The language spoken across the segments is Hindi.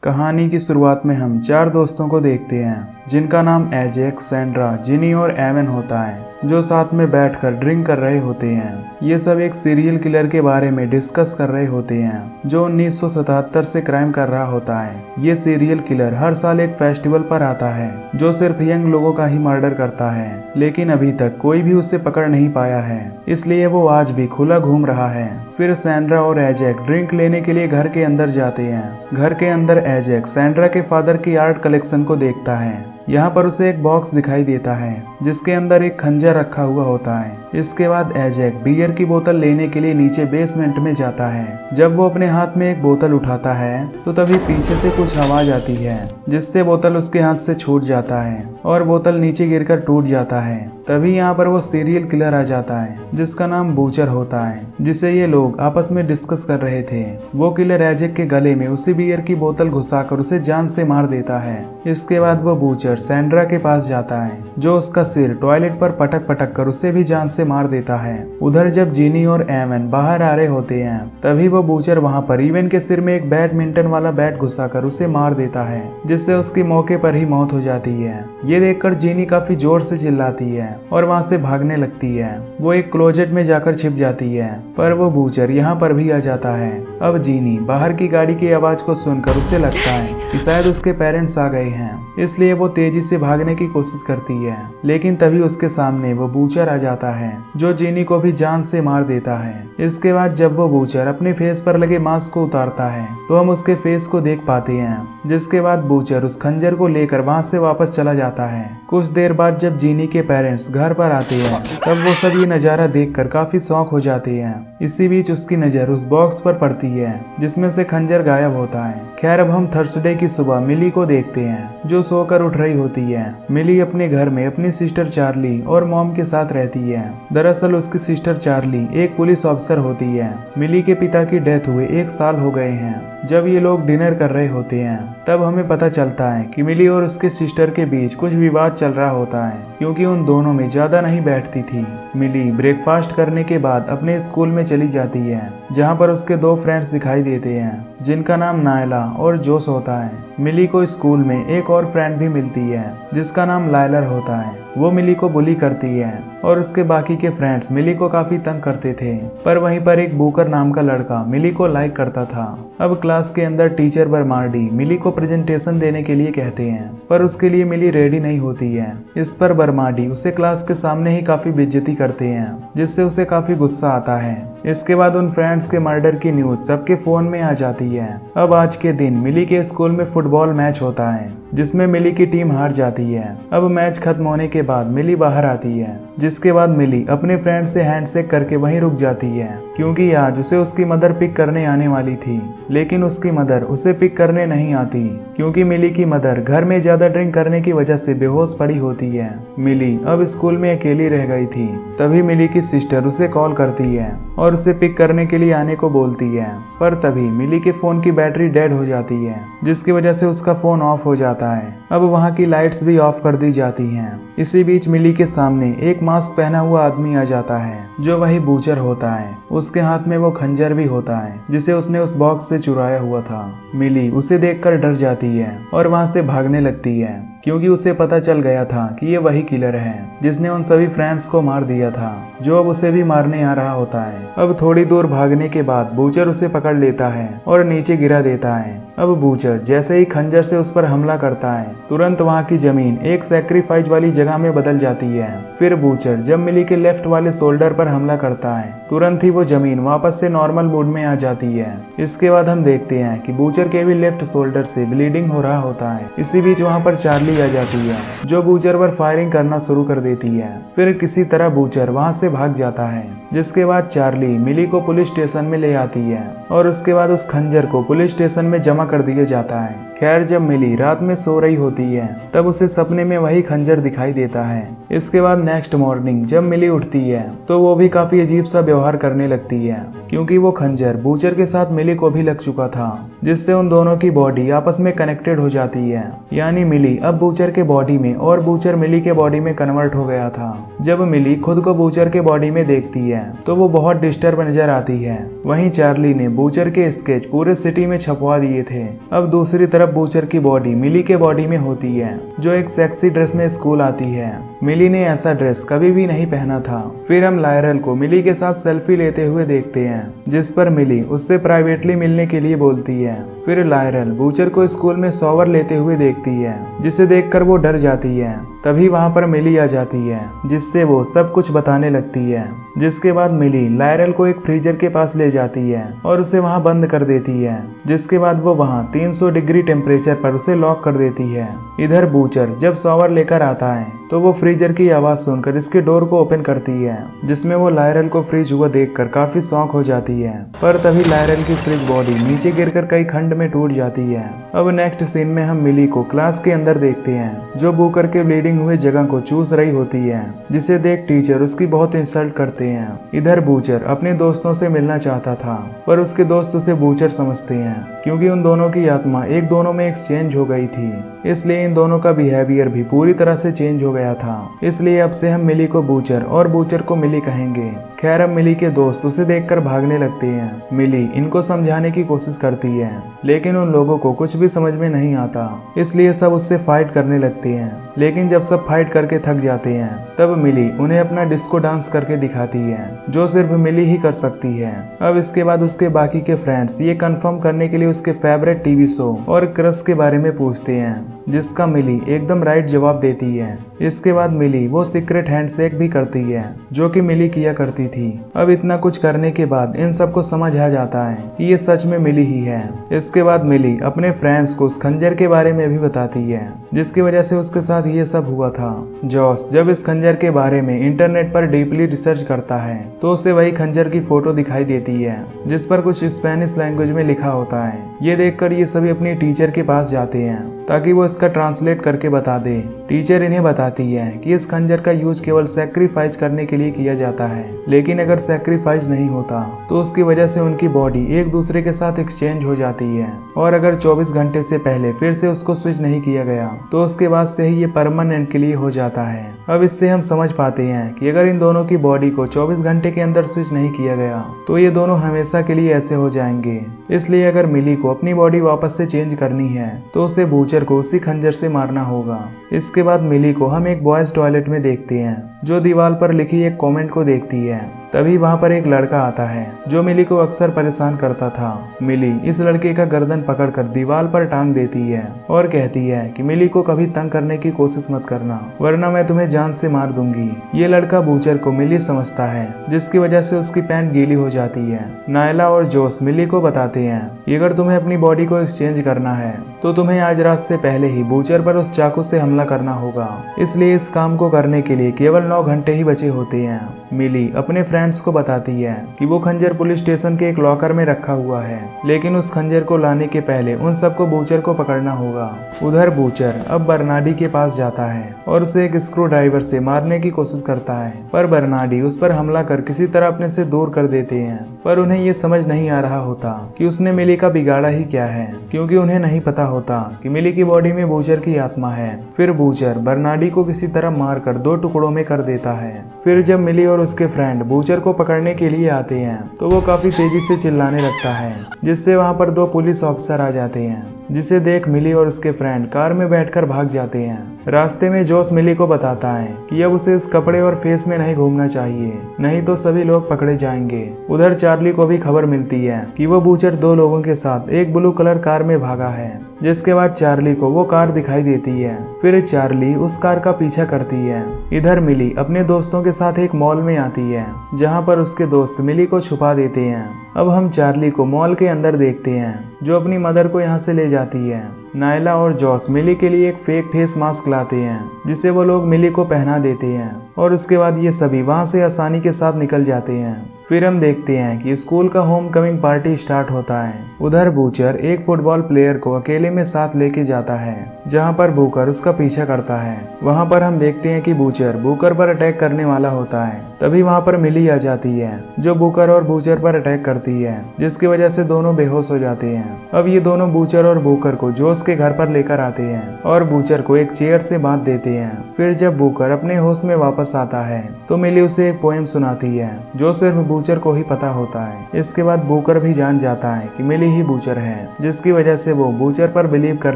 कहानी की शुरुआत में हम चार दोस्तों को देखते हैं जिनका नाम एजेक, सैंड्रा, जिनी और एवन होता है, जो साथ में बैठकर ड्रिंक कर रहे होते हैं। ये सब एक सीरियल किलर के बारे में डिस्कस कर रहे होते हैं जो 1977 से क्राइम कर रहा होता है। ये सीरियल किलर हर साल एक फेस्टिवल पर आता है जो सिर्फ यंग लोगों का ही मर्डर करता है, लेकिन अभी तक कोई भी उसे पकड़ नहीं पाया है, इसलिए वो आज भी खुला घूम रहा है। फिर सैंड्रा और एजेक ड्रिंक लेने के लिए घर के अंदर जाते हैं। घर के अंदर एजेक सैंड्रा के फादर की आर्ट कलेक्शन को देखता है। यहाँ पर उसे एक बॉक्स दिखाई देता है जिसके अंदर एक खंजर रखा हुआ होता है। इसके बाद एजेक बियर की बोतल लेने के लिए नीचे बेसमेंट में जाता है। जब वो अपने हाथ में एक बोतल उठाता है तो तभी पीछे से कुछ आवाज आती है जिससे बोतल उसके हाथ से छूट जाता है और बोतल नीचे गिरकर टूट जाता है। तभी यहाँ पर वो सीरियल किलर आ जाता है जिसका नाम बूचर होता है, जिसे ये लोग आपस में डिस्कस कर रहे थे। वो किलर एजेक के गले में उसी बियर की बोतल घुसाकर उसे जान से मार देता है। इसके बाद वो बूचर सैंड्रा के पास जाता है जो उसका सिर टॉयलेट पर पटक पटक कर उसे भी जान से मार देता है। उधर जब जिनी और एवन बाहर आ रहे होते हैं तभी वो बूचर वहाँ पर इवन के सिर में एक बैडमिंटन वाला बैट घुसाकर उसे मार देता है, जिससे उसकी मौके पर ही मौत हो जाती है। ये देखकर जिनी काफी जोर से चिल्लाती है और वहाँ से भागने लगती है। वो एक क्लोजेट में जाकर छिप जाती है, पर वो बूचर यहाँ पर भी आ जाता है। अब जिनी बाहर की गाड़ी की आवाज को सुनकर उसे लगता है कि शायद उसके पेरेंट्स आ गए हैं, इसलिए वो तेजी से भागने की कोशिश करती है, लेकिन तभी उसके सामने वो बूचर आ जाता है जो जिनी को भी जान से मार देता है। इसके बाद जब वो बूचर अपने फेस पर लगे मास्क को उतारता है तो हम उसके फेस को देख पाते हैं, जिसके बाद बूचर उस खंजर को लेकर वहाँ से वापस चला जाता है। कुछ देर बाद जब जिनी के पेरेंट्स घर पर आते हैं तब वो सब ये नज़ारा देखकर काफी शॉक हो जाते हैं। इसी बीच उसकी नज़र उस बॉक्स पर पड़ती है जिसमें से खंजर गायब होता है। खैर अब हम थर्सडे की सुबह मिली को देखते हैं जो सोकर उठ रही होती है। मिली अपने घर में अपनी सिस्टर चार्ली और मॉम के साथ रहती है। दरअसल उसकी सिस्टर चार्ली एक पुलिस ऑफिसर होती है। मिली के पिता की डेथ हुए 1 साल हो गए हैं। जब ये लोग डिनर कर रहे होते हैं तब हमें पता चलता है कि मिली और उसके सिस्टर के बीच कुछ विवाद चल रहा होता है क्योंकि उन दोनों में ज्यादा नहीं बैठती थी। मिली ब्रेकफास्ट करने के बाद अपने स्कूल में चली जाती है जहाँ पर उसके 2 फ्रेंड्स दिखाई देते हैं जिनका नाम नायला और जोश होता है। मिली को स्कूल में एक और फ्रेंड भी मिलती है जिसका नाम लाइलर होता है। वो मिली को बुली करती है और उसके बाकी के फ्रेंड्स मिली को काफी तंग करते थे, पर वहीं पर एक बूकर नाम का लड़का मिली को लाइक करता था। अब क्लास के अंदर टीचर बर्मार्डी मिली को प्रेजेंटेशन देने के लिए कहते हैं, पर उसके लिए मिली रेडी नहीं होती है। इस पर बर्मार्डी उसे क्लास के सामने ही काफी बेइज्जती करते हैं, जिससे उसे काफी गुस्सा आता है। इसके बाद उन फ्रेंड्स के मर्डर की न्यूज सबके फोन में आ जाती है। अब आज के दिन मिली के स्कूल में फुटबॉल मैच होता है जिसमें मिली की टीम हार जाती है। अब मैच खत्म होने के बाद मिली बाहर आती है, जिसके बाद मिली अपने फ्रेंड से हैंडशेक करके वहीं रुक जाती है क्योंकि आज उसे उसकी मदर पिक करने आने वाली थी, लेकिन उसकी मदर उसे पिक करने नहीं आती क्योंकि मिली की मदर घर में ज्यादा ड्रिंक करने की वजह से बेहोश पड़ी होती है। मिली अब स्कूल में अकेली रह गई थी। तभी मिली की सिस्टर उसे कॉल करती है और उसे पिक करने के लिए आने को बोलती है, पर तभी मिली के फोन की बैटरी डेड हो जाती है जिसकी वजह से उसका फोन ऑफ हो जाता है। अब वहाँ की लाइट्स भी ऑफ कर दी जाती हैं। इसी बीच मिली के सामने एक मास्क पहना हुआ आदमी आ जाता है जो वही बूचर होता है। उसके हाथ में वो खंजर भी होता है जिसे उसने उस बॉक्स से चुराया हुआ था। मिली उसे देखकर डर जाती है और वहाँ से भागने लगती है क्योंकि उसे पता चल गया था कि ये वही किलर है जिसने उन सभी फ्रेंड्स को मार दिया था, जो अब उसे भी मारने आ रहा होता है। अब थोड़ी दूर भागने के बाद बूचर उसे पकड़ लेता है और नीचे गिरा देता है। अब बूचर जैसे ही खंजर से उस पर हमला करता है तुरंत वहाँ की जमीन एक सैक्रिफाइस वाली जगह में बदल जाती है। फिर बूचर जब मिली के लेफ्ट वाले शोल्डर पर हमला करता है तुरंत ही वो जमीन वापस से नॉर्मल मूड में आ जाती है। इसके बाद हम देखते हैं कि बूचर के भी लेफ्ट शोल्डर से ब्लीडिंग हो रहा होता है। इसी बीच वहाँ पर चार्ली आ जाती है जो बूचर पर फायरिंग करना शुरू कर देती है। फिर किसी तरह बूचर वहाँ से भाग जाता है, जिसके बाद चार्ली मिली को पुलिस स्टेशन में ले आती है और उसके बाद उस खंजर को पुलिस स्टेशन में जमा कर दिया जाता है। खैर जब मिली रात में सो रही होती है तब उसे सपने में वही खंजर दिखाई देता है। इसके बाद नेक्स्ट मॉर्निंग जब मिली उठती है तो वो भी काफी अजीब सा व्यवहार करने लगती है क्योंकि वो खंजर बूचर के साथ मिली को भी लग चुका था, जिससे उन दोनों की बॉडी आपस में कनेक्टेड हो जाती है। यानी मिली अब बूचर के बॉडी में और बूचर मिली के बॉडी में कन्वर्ट हो गया था। जब मिली खुद को बूचर के बॉडी में देखती है तो वो बहुत डिस्टर्ब नजर आती है। वहीं चार्ली ने बूचर के स्केच पूरे सिटी में छपवा दिए थे। अब दूसरी तरफ बूचर की बॉडी मिली के बॉडी में होती है, जो एक सेक्सी ड्रेस में स्कूल आती है। मिली ने ऐसा ड्रेस कभी भी नहीं पहना था। फिर हम लायरल को मिली के साथ सेल्फी लेते हुए देखते हैं, जिस पर मिली उससे प्राइवेटली मिलने के लिए बोलती है। फिर लायरल बूचर को स्कूल में शॉवर लेते हुए देखती है, जिसे देखकर वो डर जाती है। तभी वहां पर मिली आ जाती है, जिससे वो सब कुछ बताने लगती है। जिसके बाद मिली लायरल को एक फ्रीजर के पास ले जाती है और उसे वहां बंद कर देती है। जिसके बाद वो वहां 300 डिग्री टेम्परेचर पर उसे लॉक कर देती है। इधर बूचर जब शॉवर लेकर आता है तो वो फ्रीजर की आवाज सुनकर इसके डोर को ओपन करती है, जिसमें वो लायरल को फ्रीज हुआ देखकर काफी शॉक हो जाती है। पर तभी लायरल की फ्रीज बॉडी नीचे गिरकर कई खंड में टूट जाती है। अब नेक्स्ट सीन में हम मिली को क्लास के अंदर देखते हैं, जो बूकर के ब्लीडिंग हुए जगह को चूस रही होती है, जिसे देख टीचर उसकी बहुत इंसल्ट करते हैं। इधर बूचर अपने दोस्तों से मिलना चाहता था, पर उसके दोस्त उसे बूचर समझते हैं, क्योंकि उन दोनों की आत्मा एक दोनों में एक्सचेंज हो गई थी। इसलिए इन दोनों का बिहेवियर भी पूरी तरह से चेंज हो गया था। इसलिए अब से हम मिली को बूचर और बूचर को मिली कहेंगे। खैर अब मिली के दोस्त उसे देखकर भागने लगते हैं। मिली इनको समझाने की कोशिश करती है, लेकिन उन लोगों को कुछ भी समझ में नहीं आता, इसलिए सब उससे फाइट करने लगते हैं। लेकिन जब सब फाइट करके थक जाते हैं, तब मिली उन्हें अपना डिस्को डांस करके दिखाती है, जो सिर्फ मिली ही कर सकती है। अब इसके बाद उसके बाकी के फ्रेंड्स ये कंफर्म करने के लिए उसके फेवरेट टीवी शो और क्रश के बारे में पूछते हैं, जिसका मिली एकदम राइट जवाब देती है। इसके बाद मिली वो सीक्रेट हैंडशेक भी करती है, जो कि मिली किया करती थी। अब इतना कुछ करने के बाद इन सबको समझ आ जाता है कि ये सच में मिली ही है। इसके बाद मिली अपने फ्रेंड्स को उस खंजर के बारे में भी बताती है, जिसकी वजह से उसके साथ ये सब हुआ था। जॉस जब इस खंजर के बारे में इंटरनेट पर डीपली रिसर्च करता है, तो उसे वही खंजर की फोटो दिखाई देती है, जिस पर कुछ स्पेनिश लैंग्वेज में लिखा होता है। ये देखकर ये सभी अपनी टीचर के पास जाते हैं, ताकि वो इसका ट्रांसलेट करके बता दे। टीचर इन्हें बताती है कि इस खंजर का यूज केवल सैक्रिफाइस करने के लिए किया जाता है, लेकिन अगर सैक्रिफाइस नहीं होता तो उसकी वजह से उनकी बॉडी एक दूसरे के साथ एक्सचेंज हो जाती है, और अगर 24 घंटे से पहले फिर से उसको स्विच नहीं किया गया तो उसके बाद से ही ये परमानेंट के लिए हो जाता है। अब इससे हम समझ पाते हैं कि अगर इन दोनों की बॉडी को 24 घंटे के अंदर स्विच नहीं किया गया तो ये दोनों हमेशा के लिए ऐसे हो जाएंगे। इसलिए अगर मिली को अपनी बॉडी वापस से चेंज करनी है तो उसे बूचर को उसी खंजर से मारना होगा। इसके बाद मिली को हम एक बॉयज टॉयलेट में देखते हैं, जो दीवार पर लिखी एक कमेंट को देखती है। तभी वहां पर एक लड़का आता है, जो मिली को अक्सर परेशान करता था। मिली इस लड़के का गर्दन पकड़कर दीवार पर टांग देती है और कहती है कि मिली को कभी तंग करने की कोशिश मत करना, वरना मैं तुम्हें जान से मार दूंगी। ये लड़का बूचर को मिली समझता है, जिसकी वजह से उसकी पैंट गीली हो जाती है। नायला और जोस मिली को बताते हैं कि अगर तुम्हें अपनी बॉडी को एक्सचेंज करना है तो तुम्हें आज रात से पहले ही बूचर पर उस चाकू से हमला करना होगा। इसलिए इस काम को करने के लिए केवल 9 घंटे ही बचे होते हैं। मिली अपने फ्रेंड्स को बताती है कि वो खंजर पुलिस स्टेशन के एक लॉकर में रखा हुआ है, लेकिन उस खंजर को लाने के पहले उन सबको बूचर को पकड़ना होगा। उधर बूचर अब बर्नाडी के पास जाता है और उसे एक स्क्रू ड्राइवर से मारने की कोशिश करता है, पर बर्नाडी उस पर हमला कर किसी तरह अपने से दूर कर देते हैं। पर उन्हें ये समझ नहीं आ रहा होता कि उसने मिली का बिगाड़ा ही क्या है, क्योंकि उन्हें नहीं पता होता कि मिली की बॉडी में बूचर की आत्मा है। फिर बूचर बर्नाडी को किसी तरह मारकर 2 टुकड़ों में कर देता है। फिर जब मिली और उसके फ्रेंड बूचर को पकड़ने के लिए आते हैं तो वो काफी तेजी से चिल्लाने लगता है, जिससे वहां पर 2 पुलिस ऑफिसर आ जाते हैं, जिसे देख मिली और उसके फ्रेंड कार में बैठकर भाग जाते हैं। रास्ते में जोस मिली को बताता है कि अब उसे इस कपड़े और फेस में नहीं घूमना चाहिए, नहीं तो सभी लोग पकड़े जाएंगे। उधर चार्ली को भी खबर मिलती है कि वो बूचर 2 लोगों के साथ एक ब्लू कलर कार में भागा है, जिसके बाद चार्ली को वो कार दिखाई देती है। फिर चार्ली उस कार का पीछा करती है। इधर मिली अपने दोस्तों के साथ एक मॉल में आती है, जहां पर उसके दोस्त मिली को छुपा देते हैं। अब हम चार्ली को मॉल के अंदर देखते हैं, जो अपनी मदर को यहाँ से ले जाती है। नायला और जॉस मिली के लिए एक फेक फेस मास्क लाते हैं, जिसे वो लोग मिली को पहना देते हैं, और उसके बाद ये सभी वहाँ से आसानी के साथ निकल जाते हैं। फिर हम देखते हैं कि स्कूल का होम कमिंग पार्टी स्टार्ट होता है। उधर बूचर एक फुटबॉल प्लेयर को अकेले में साथ लेके जाता है, जहां पर बूकर उसका पीछा करता है। वहां पर हम देखते हैं कि बूचर बूकर पर अटैक करने वाला होता है। तभी वहां पर मिली आ जाती है, जो बूकर और बूचर पर अटैक करती है, जिसकी वजह से दोनों बेहोश हो जाते हैं। अब ये दोनों बूचर और बूकर को जोस के घर पर लेकर आते हैं और बूचर को एक चेयर से बांध देते हैं। फिर जब बूकर अपने होश में वापस आता है तो मिली उसे एक पोएम सुनाती है, जो सिर्फ बूचर को ही पता होता है। इसके बाद बूकर भी जान जाता है कि मिली ही बूचर है, जिसकी वजह से वो बूचर पर बिलीव कर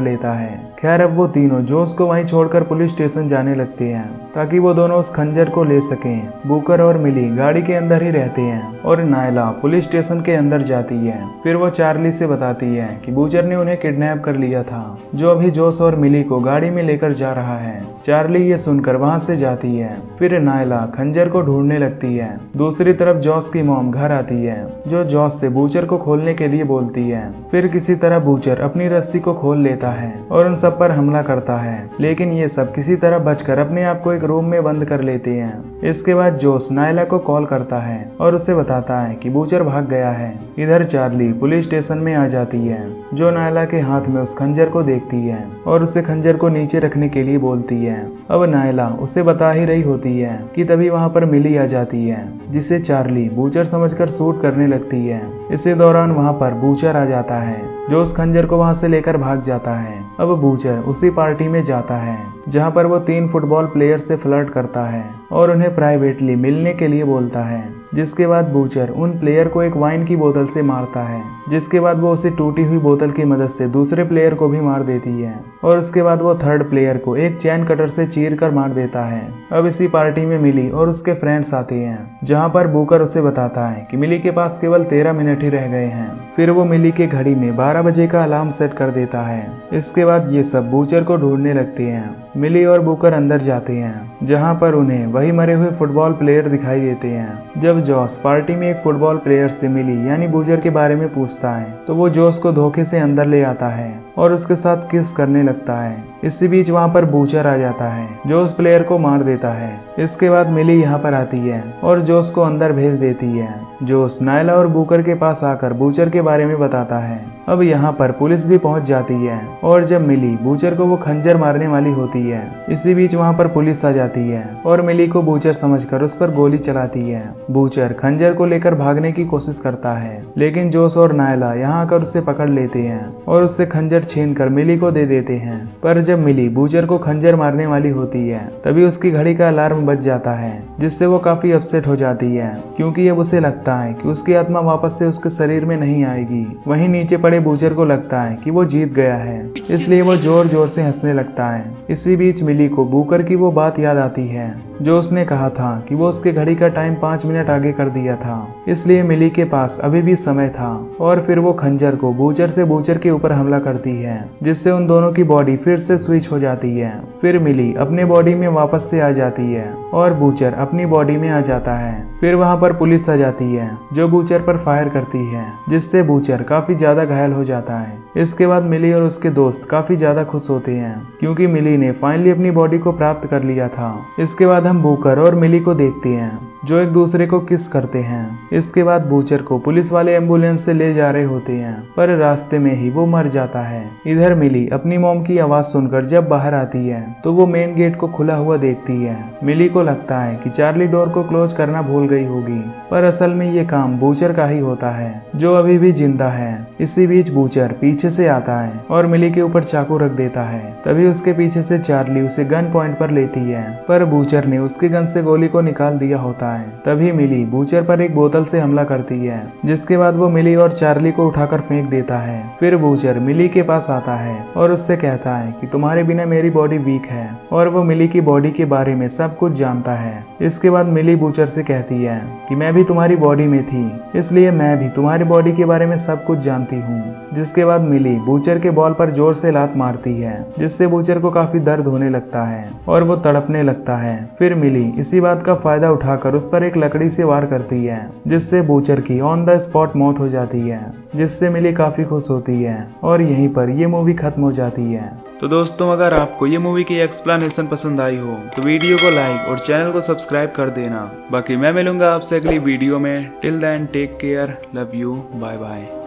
लेता है। खैर, अब वो तीनों जोस को वहीं छोड़कर पुलिस स्टेशन जाने लगते हैं ताकि वो दोनों उस खंजर को ले सकें। बूकर और मिली गाड़ी के अंदर ही रहते हैं और नायला पुलिस स्टेशन के अंदर जाती है। फिर वो चार्ली से बताती है कि बूचर ने उन्हें किडनैप कर लिया था, जो अभी जोस और मिली को गाड़ी में लेकर जा रहा है। चार्ली ये सुनकर वहां से जाती है। फिर नायला खंजर को ढूंढने लगती है। दूसरी तरफ जॉस की मॉम घर आती है, जो जॉस से बूचर को खोलने के लिए बोलती है। फिर किसी तरह बूचर अपनी रस्सी को खोल लेता है और उन सब पर हमला करता है, लेकिन ये सब किसी तरह बचकर अपने आप को एक रूम में बंद कर लेते हैं। इसके बाद जोस नायला को कॉल करता है और उसे बताता है कि बूचर भाग गया है। इधर चार्ली पुलिस स्टेशन में आ जाती है, जो नायला के हाथ में उस खंजर को देखती है और उसे खंजर को नीचे रखने के लिए बोलती है। अब नायला उसे बता ही रही होती है कि तभी वहां पर मिली आ जाती है, जिसे चार्ली बूचर समझकर शूट करने लगती है। इसी दौरान वहां पर बूचर आ जाता है, जो उस खंजर को वहां से लेकर भाग जाता है। अब बूचर उसी पार्टी में जाता है जहां पर वो 3 फुटबॉल प्लेयर से फ्लर्ट करता है और उन्हें प्राइवेटली मिलने के लिए बोलता है। जिसके बाद बूचर उन प्लेयर को एक वाइन की बोतल से मारता है, जिसके बाद वो उसे टूटी हुई बोतल की मदद से दूसरे प्लेयर को भी मार देती है और उसके बाद वो थर्ड प्लेयर को एक चैन कटर से चीर कर मार देता है। अब इसी पार्टी में मिली और उसके फ्रेंड्स आते हैं, जहां पर बूकर उसे बताता है कि मिली के पास केवल 13 मिनट ही रह गए हैं। फिर वो मिली के घड़ी में 12 बजे का अलार्म सेट कर देता है। इसके बाद ये सब बूचर को ढूंढने लगते हैं। मिली और बूकर अंदर जाते हैं, जहां पर उन्हें वही मरे हुए फुटबॉल प्लेयर दिखाई देते हैं। जब जॉस पार्टी में एक फुटबॉल प्लेयर से मिली यानी बूचर के बारे में पूछता है, तो वो जॉस को धोखे से अंदर ले आता है और उसके साथ किस करने लगता है। इसी बीच वहां पर बूचर आ जाता है, जो उस प्लेयर को मार देता है। इसके बाद मिली यहाँ पर आती है और जोस को अंदर भेज देती है। जोस नायला और बूकर के पास आकर बूचर के बारे में बताता है। अब यहाँ पर पुलिस भी पहुंच जाती है और जब मिली बूचर को वो खंजर मारने वाली होती है, इसी बीच वहाँ पर पुलिस आ जाती है और मिली को बूचर समझकर उस पर गोली चलाती है। बूचर खंजर को लेकर भागने की कोशिश करता है, लेकिन जोस और नायला यहाँ आकर उसे पकड़ लेते हैं और उससे खंजर छीनकर मिली को दे देते हैं। पर जब मिली बूचर को खंजर मारने वाली होती है, तभी उसकी घड़ी का अलार्म बज जाता है, जिससे वो काफी अपसेट हो जाती है, क्योंकि अब उसे लगता है कि उसकी आत्मा वापस से उसके शरीर में नहीं आएगी। वहीं नीचे पड़े बूचर को लगता है कि वो जीत गया है, इसलिए वो जोर जोर से हंसने लगता है। इसी बीच मिली को बूकर की वो बात याद आती है, जो उसने कहा था कि वो उसके घड़ी का टाइम 5 मिनट आगे कर दिया था, इसलिए मिली के पास अभी भी समय था। और फिर वो खंजर को बूचर से बूचर के ऊपर हमला करती है, जिससे उन दोनों की बॉडी फिर से स्विच हो जाती है। फिर मिली अपने बॉडी में वापस से आ जाती है और बूचर अपनी बॉडी में आ जाता है। फिर वहाँ पर पुलिस आ जाती है, जो बूचर पर फायर करती है, जिससे बूचर काफी ज्यादा घायल हो जाता है। इसके बाद मिली और उसके दोस्त काफी ज्यादा खुश होते हैं, क्योंकि मिली ने फाइनली अपनी बॉडी को प्राप्त कर लिया था। इसके बाद हम बूकर और मिली को देखते हैं, जो एक दूसरे को किस करते हैं। इसके बाद बूचर को पुलिस वाले एम्बुलेंस से ले जा रहे होते हैं, पर रास्ते में ही वो मर जाता है। इधर मिली अपनी मॉम की आवाज सुनकर जब बाहर आती है, तो वो मेन गेट को खुला हुआ देखती है। मिली को लगता है कि चार्ली डोर को क्लोज करना भूल गई होगी, पर असल में ये काम बूचर का ही होता है, जो अभी भी जिंदा है। इसी बीच बूचर पीछे से आता है और मिली के ऊपर चाकू रख देता है। तभी उसके पीछे से चार्ली उसे गन पॉइंट पर लेती है, पर बूचर ने उसके गन से गोली को निकाल दिया होता है। तभी मिली बूचर पर एक बोतल से हमला करती है, जिसके बाद वो मिली और चार्ली को उठाकर फेंक देता है। फिर बूचर मिली के पास आता है और उससे कहता है कि तुम्हारे बिना मेरी बॉडी वीक है, और वो मिली की बॉडी के बारे में सब कुछ जानता है। इसके बाद मिली बूचर से कहती है कि मैं भी तुम्हारी बॉडी में थी, इसलिए मैं भी तुम्हारी बॉडी के बारे में सब कुछ जानती हूँ। जिसके बाद मिली बूचर के बॉल पर जोर से लात मारती है, जिससे बूचर को काफी दर्द होने लगता है और वो तड़पने लगता है। फिर मिली इसी बात का फायदा उठाकर उस पर एक लकड़ी से वार करती है, जिससे बूचर की ऑन द स्पॉट मौत हो जाती है, जिससे मिली काफी खुश होती है। और यहीं पर ये मूवी खत्म हो जाती है। तो दोस्तों अगर आपको ये मूवी की एक्सप्लेनेशन पसंद आई हो तो वीडियो को लाइक और चैनल को सब्सक्राइब कर देना। बाकी मैं मिलूंगा आपसे अगली वीडियो में। Till then take care, love you, bye bye.